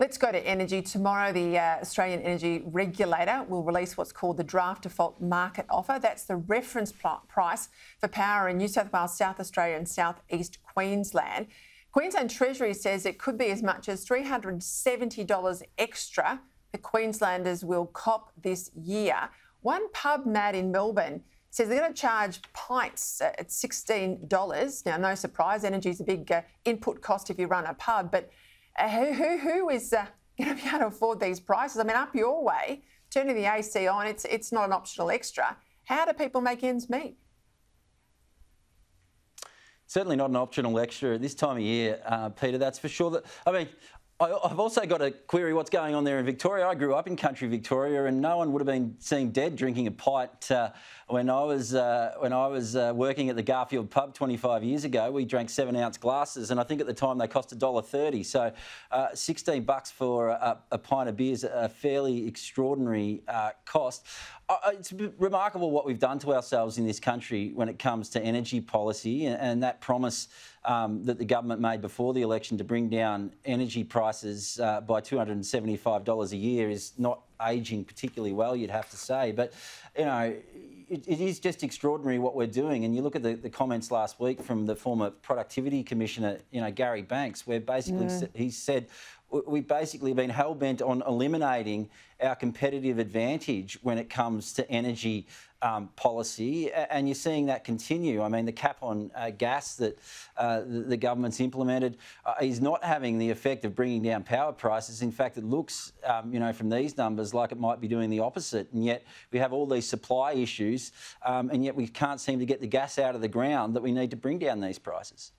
Let's go to energy. Tomorrow, the Australian Energy Regulator will release what's called the draft default market offer. That's the reference price for power in New South Wales, South Australia and South East Queensland. Queensland Treasury says it could be as much as $370 extra that Queenslanders will cop this year. One pub, Matt, in Melbourne says they're going to charge pints at $16. Now, no surprise, energy is a big input cost if you run a pub, but who is going to be able to afford these prices? I mean, up your way, turning the AC on, it's not an optional extra. How do people make ends meet? Certainly not an optional extra at this time of year, Peter, that's for sure. I mean, I've also got to query what's going on there in Victoria. I grew up in country Victoria, and no one would have been seen dead drinking a pint when I was working at the Garfield pub 25 years ago. We drank 7-ounce glasses, and I think at the time they cost $1.30. So $16 for a pint of beer is a fairly extraordinary cost. It's remarkable what we've done to ourselves in this country when it comes to energy policy, and that promise that the government made before the election to bring down energy prices by $275 a year is not ageing particularly well, you'd have to say. But, you know, it is just extraordinary what we're doing. And you look at the comments last week from the former Productivity Commissioner, Gary Banks, where basically he said, we've basically been hell-bent on eliminating our competitive advantage when it comes to energy policy, and you're seeing that continue. I mean, the cap on gas that the government's implemented is not having the effect of bringing down power prices. In fact, it looks, from these numbers like it might be doing the opposite, and yet we have all these supply issues, and yet we can't seem to get the gas out of the ground that we need to bring down these prices.